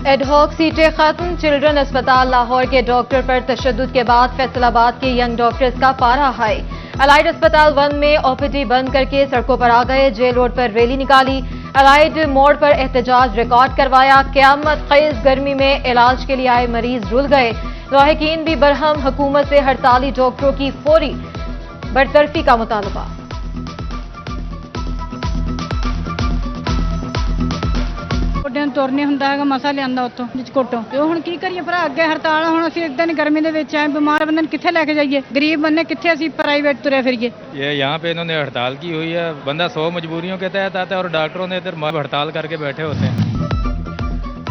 Ad hoc सीटें खत्म। Children अस्पताल लाहौर के डॉक्टर पर तशद्दुद के बाद फैसलाबाद के यंग डॉक्टर्स का पारा हाई। अलाइड अस्पताल 1 में ओपीडी बंद करके सड़कों पर आ गए। जेल रोड पर रैली निकाली। अलाइड मोड़ पर एहतजाज रिकॉर्ड करवाया। क़यामत ख़ेज़ गर्मी में इलाज के लिए आए मरीज रुल गए। लाहिकीन भी बरहम। हुकूमत से हड़ताली डॉक्टरों की फौरी बरतरफी का मुतालबा। ਤੁਰਨੇ ਹੁੰਦਾ ਹੈਗਾ ਮਸਾ ਲਿਆਂਦਾ ਉੱਥੋਂ ਜਿਚਕੋਟੋਂ ਤੇ ਹੁਣ ਕੀ ਕਰੀਏ ਭਰਾ ਅੱਗੇ ਹੜਤਾਲ ਹੁਣ ਅਸੀਂ ਇੱਕ ਦਿਨ ਗਰਮੀ ਦੇ ਵਿੱਚ ਆਏ ਬਿਮਾਰ ਬੰਦੇ ਨੂੰ ਕਿੱਥੇ ਲੈ ਕੇ ਜਾਈਏ ਗਰੀਬ ਬੰਦੇ किथे ਅਸੀਂ प्राइवेट तुरे फिरिए। ये यहाँ पे इन्होंने हड़ताल की हुई है। बंदा 100 मजबूरियों के तहत आता है और डॉक्टरों ने इधर हड़ताल करके बैठे होते हैं।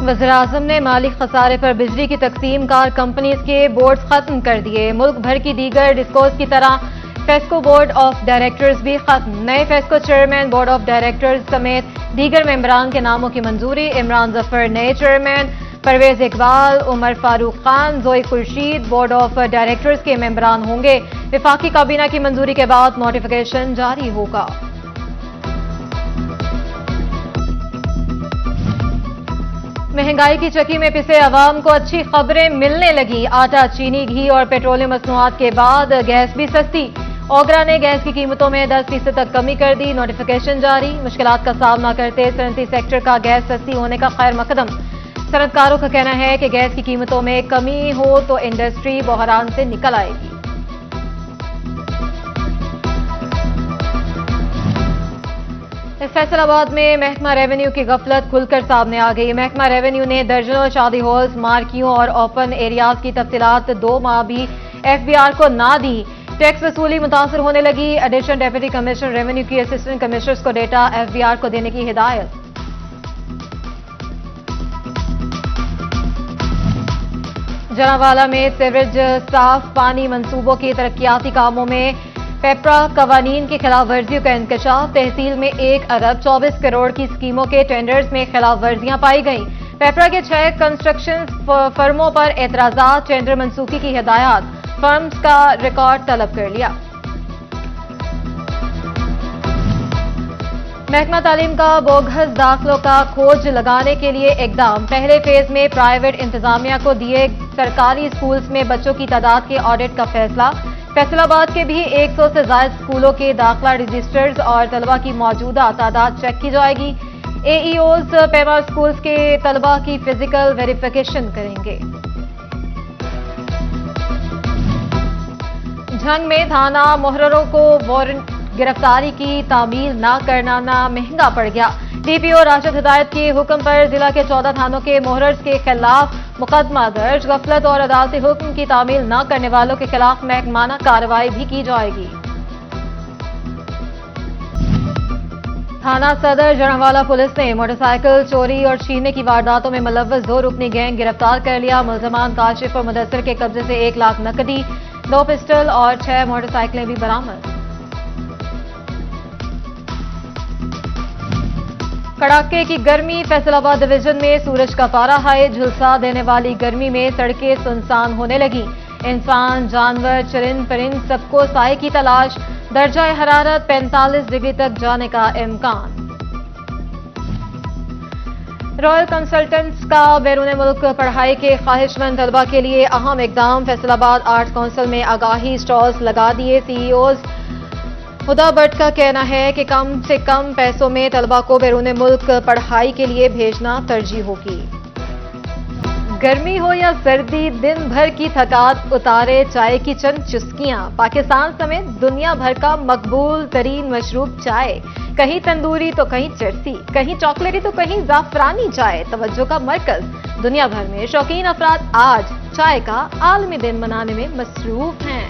वज़ीर-ए-आज़म ने माली खसारे पर बिजली की तकसीम कार कंपनीज के बोर्ड खत्म कर दिए। मुल्क भर की दीगर डिस्कोस की तरह फेस्को बोर्ड ऑफ डायरेक्टर्स भी खत्म। नए FESCO chairman, board of directors समेत दीगर मेंबरान के नामों की मंजूरी। इमरान जफर नए चेयरमैन, परवेज इकबाल, उमर फारूक खान, जोई खुर्शीद बोर्ड ऑफ डायरेक्टर्स के मेंबरान होंगे। विफाकी काबीना की मंजूरी के बाद नोटिफिकेशन जारी होगा। महंगाई की चक्की में पिसे अवाम को अच्छी खबरें मिलने लगी। आटा, चीनी, घी और पेट्रोलियम मसनूआत के बाद गैस भी सस्ती। ओगरा ने गैस की कीमतों में 10% तक कमी कर दी। नोटिफिकेशन जारी। मुश्किलात का सामना करते सनती सेक्टर का गैस सस्ती होने का खैर मकदम। सनतकारों का कहना है कि गैस की कीमतों में कमी हो तो इंडस्ट्री बहरान से निकल आएगी। फैसलाबाद में महकमा रेवेन्यू की गफलत खुलकर सामने आ गई। महकमा रेवेन्यू ने दर्जनों शादी हॉल्स, मार्कियों और ओपन एरियाज की तफसीलात 2 माह भी एफबीआर को ना दी। टैक्स वसूली मुतासर होने लगी। एडिशनल डेप्यूटी कमिश्नर रेवेन्यू की असिस्टेंट कमिश्नर्स को डेटा एफबीआर को देने की हिदायत। जनावाला में सीवरेज साफ पानी मंसूबों की तरक्याती कामों में पेपरा कवानीन की खिलाफ वर्जियों का इंकशाफ। तहसील में 1 अरब 24 करोड़ की स्कीमों के टेंडर्स में खिलाफ वर्जियां पाई गईं। पेपरा के 6 कंस्ट्रक्शन फर्मों पर एतराजात। टेंडर मनसूखी की हिदायत। फर्म्स का रिकॉर्ड तलब कर लिया। महकमा तालीम का बोगस दाखिलों का खोज लगाने के लिए इकदाम। पहले फेज में प्राइवेट इंतजामिया को दिए सरकारी स्कूल्स में बच्चों की तादाद के ऑडिट का फैसला। फैसलाबाद के भी 100 से ज्यादा स्कूलों के दाखिला रजिस्टर्स और तलबा की मौजूदा तादाद चेक की जाएगी। एईओज पेमा स्कूल्स के तलबा की फिजिकल वेरिफिकेशन करेंगे। झंग में थाना मुहर्ररों को वारंट गिरफ्तारी की तामील न करना महंगा पड़ गया। डीपीओ राशिद हिदायत के हुक्म पर जिला के 14 थानों के मुहर्रर्स के खिलाफ मुकदमा दर्ज। गफलत और अदालती हुक्म की तामील न करने वालों के खिलाफ महकमाना कार्रवाई भी की जाएगी। थाना सदर जड़ावाला पुलिस ने मोटरसाइकिल चोरी और छीनने की वारदातों में मुलव्वस 2 रुकनी गैंग गिरफ्तार कर लिया। मुलजमान काशिफ और मुदस्सिर के कब्जे से 1 लाख नकदी, 2 पिस्टल और 6 मोटरसाइकिलें भी बरामद। कड़ाके की गर्मी। फैसलाबाद डिवीजन में सूरज का पारा हाई। झुलसा देने वाली गर्मी में सड़कें सुनसान होने लगी। इंसान, जानवर, चरिंद परिंद सबको साए की तलाश। दर्जा हरारत 45 डिग्री तक जाने का इम्कान। रॉयल कंसल्टेंट्स का बैरून मुल्क पढ़ाई के ख्वाहिशमंद तलबा के लिए अहम इकदाम। फैसलाबाद आर्ट्स काउंसिल में आगाही स्टॉल्स लगा दिए। सीईओज हुदा भट्ट का कहना है कि कम से कम पैसों में तलबा को बैरून मुल्क पढ़ाई के लिए भेजना तरजीह होगी। गर्मी हो या सर्दी, दिन भर की थकान उतारे चाय की चंद चुस्कियां। पाकिस्तान समेत दुनिया भर का मकबूल तरीन मशरूब चाय। कहीं तंदूरी तो कहीं चरसी, कहीं चॉकलेटी तो कहीं जाफरानी चाय तवज्जो का मरकज। दुनिया भर में शौकीन अफराद आज चाय का आलमी दिन मनाने में मसरूफ हैं।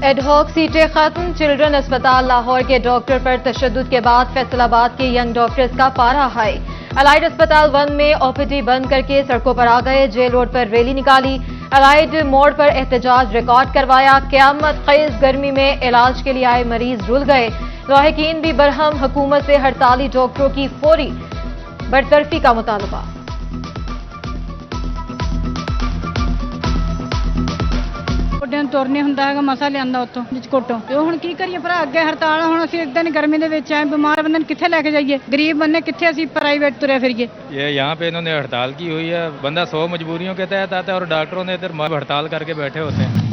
एडहॉक सीटें खत्म। चिल्ड्रन अस्पताल लाहौर के डॉक्टर पर तशद्दुद के बाद फैसलाबाद के यंग डॉक्टर्स का पारा हाई। अलाइड अस्पताल 1 में ओपीडी बंद करके सड़कों पर आ गए। जेल रोड पर रैली निकाली। अलाइड मोड़ पर एहतजाज रिकॉर्ड करवाया। क़यामत ख़ेज़ गर्मी में इलाज के लिए आए मरीज रुल गए। लाहिकीन भी बरहम। हुकूमत से हड़ताली डॉक्टरों की फौरी बरतरफी का मुतालबा। ਨੂੰ ਤੁਰ ਨਹੀਂ ਹੁੰਦਾ ਹੈਗਾ, ਮਸਾ ਲਿਆਂਦਾ ਉੱਥੋਂ ਕੋਟੋਂ। ਤੇ ਹੁਣ ਕੀ ਕਰੀਏ ਭਰਾ, ਅੱਗੇ ਹੜਤਾਲ ਹੁਣ ਅਸੀਂ ਇੱਕ ਦਿਨ ਗਰਮੀ ਦੇ ਵਿੱਚ ਆਏ, ਬਿਮਾਰ ਬੰਦੇ ਨੂੰ ਕਿੱਥੇ ਲੈ ਕੇ ਜਾਈਏ, ਗਰੀਬ ਬੰਦੇ ਕਿੱਥੇ ਅਸੀਂ प्राइवेट तुरे फिरिए। ये यहाँ पे इन्होंने हड़ताल की हुई है, बंदा 100 मजबूरियों के तहत आता है और डॉक्टरों ने इधर हड़ताल करके बैठे होते हैं।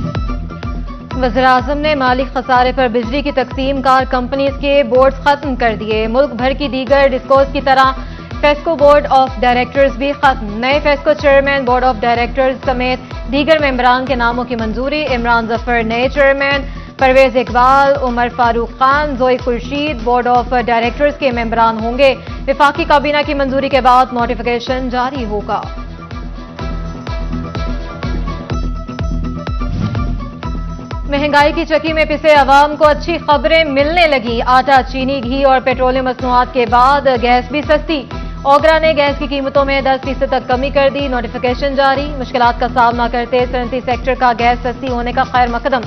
वज़ीर-ए-आज़म ने माली खसारे पर बिजली की तकसीम कार कंपनीज के बोर्ड खत्म कर दिए। मुल्क भर की दीगर डिस्कोस की तरह फेस्को बोर्ड ऑफ डायरेक्टर्स भी खत्म। नए FESCO chairman, board of directors समेत दीगर मेंबरान के नामों की मंजूरी। इमरान जफर नए चेयरमैन, परवेज इकबाल, उमर फारूक खान, जोई खुर्शीद बोर्ड ऑफ डायरेक्टर्स के मेंबरान होंगे। विफाकी काबीना की मंजूरी के बाद नोटिफिकेशन जारी होगा। महंगाई की चक्की में पिसे अवाम को अच्छी खबरें मिलने लगी। आटा, चीनी, घी और पेट्रोलियम मसनूआत के बाद गैस भी सस्ती। ओगरा ने गैस की कीमतों में 10% तक कमी कर दी। नोटिफिकेशन जारी। मुश्किलात का सामना करते सनती सेक्टर का गैस सस्ती होने का खैर मकदम।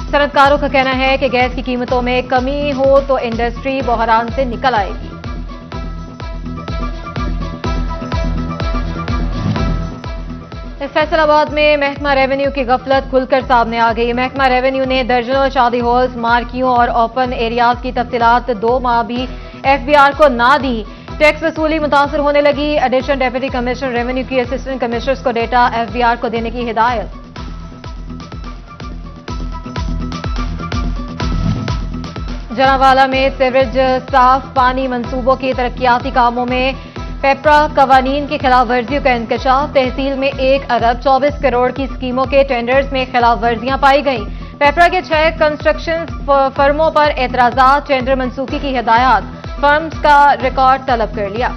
सनतकारों का कहना है कि गैस की कीमतों में कमी हो तो इंडस्ट्री बहरान से निकल आएगी। फैसलाबाद में महकमा रेवेन्यू की गफलत खुलकर सामने आ गई। महकमा रेवेन्यू ने दर्जनों शादी हॉल्स, मार्कियों और ओपन एरियाज की तफसीलात 2 माह भी एफबीआर को ना दी। टैक्स वसूली मुतासर होने लगी। एडिशनल डेप्यूटी कमिश्नर रेवेन्यू की असिस्टेंट कमिश्नर्स को डेटा एफबीआर को देने की हिदायत। जनावाला में सीवरेज साफ पानी मंसूबों की तरक्याती कामों में पेपरा कवानीन की खिलाफ वर्जियों का इंकशाफ। तहसील में 1 अरब 24 करोड़ की स्कीमों के टेंडर्स में खिलाफ वर्जियां पाई गईं। पेपरा के 6 कंस्ट्रक्शन फर्मों पर एतराजात, टेंडर मनसूखी की हिदायत। फर्म्स का रिकॉर्ड तलब कर लिया।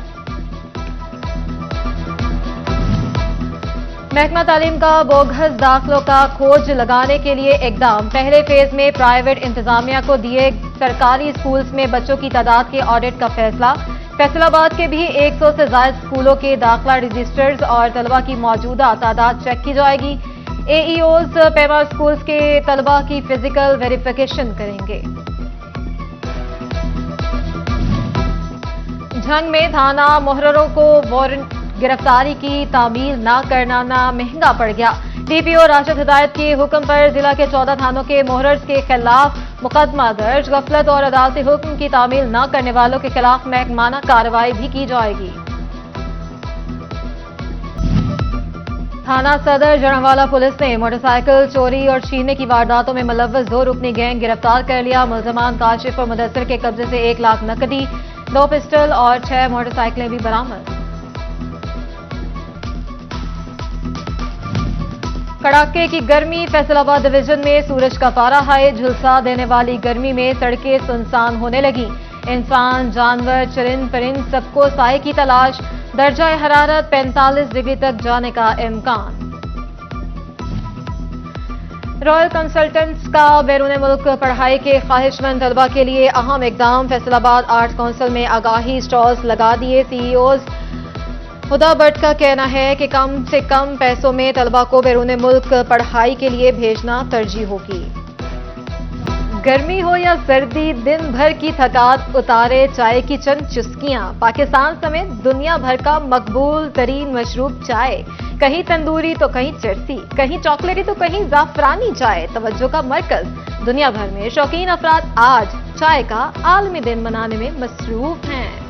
महकमा तालीम का बोगस दाखिलों का खोज लगाने के लिए इकदाम। पहले फेज में प्राइवेट इंतजामिया को दिए सरकारी स्कूल्स में बच्चों की तादाद के ऑडिट का फैसला। फैसलाबाद के भी 100 से ज्यादा स्कूलों के दाखिला रजिस्टर्स और तलबा की मौजूदा तादाद चेक की जाएगी। एईओज पेमा स्कूल्स के तलबा की फिजिकल वेरिफिकेशन करेंगे। झंग में थाना मुहर्ररों को वारंट गिरफ्तारी की तामील न करना महंगा पड़ गया। डीपीओ राशिद हिदायत के हुक्म पर जिला के 14 थानों के मुहर्रर्स के खिलाफ मुकदमा दर्ज। गफलत और अदालती हुक्म की तामील न करने वालों के खिलाफ महकमाना कार्रवाई भी की जाएगी। थाना सदर जड़ावाला पुलिस ने मोटरसाइकिल चोरी और छीनने की वारदातों में मुलव्वस 2 रुकनी गैंग गिरफ्तार कर लिया। मुलजमान काशिफ और मुदस्सिर के कब्जे से 1 लाख नकदी, 2 पिस्टल और 6 मोटरसाइकिलें भी बरामद। कड़ाके की गर्मी। फैसलाबाद डिवीजन में सूरज का पारा हाई। झुलसा देने वाली गर्मी में सड़कें सुनसान होने लगी। इंसान, जानवर, चरिंद परिंद सबको साए की तलाश। दर्जा हरारत 45 डिग्री तक जाने का इम्कान। रॉयल कंसल्टेंट्स का बैरून मुल्क पढ़ाई के ख्वाहिशमंद तलबा के लिए अहम इकदाम। फैसलाबाद आर्ट काउंसिल में आगाही स्टॉल्स लगा दिए। सीईओज हुदा भट्ट का कहना है कि कम से कम पैसों में तलबा को बैरून मुल्क पढ़ाई के लिए भेजना तरजीह होगी। गर्मी हो या सर्दी, दिन भर की थकान उतारे चाय की चंद चुस्कियां। पाकिस्तान समेत दुनिया भर का मकबूल तरीन मशरूब चाय। कहीं तंदूरी तो कहीं चरसी, कहीं चॉकलेटी तो कहीं जाफरानी चाय। तवज्जो का मरकज। दुनिया भर में शौकीन अफराद आज चाय का आलमी दिन मनाने में मसरूफ हैं।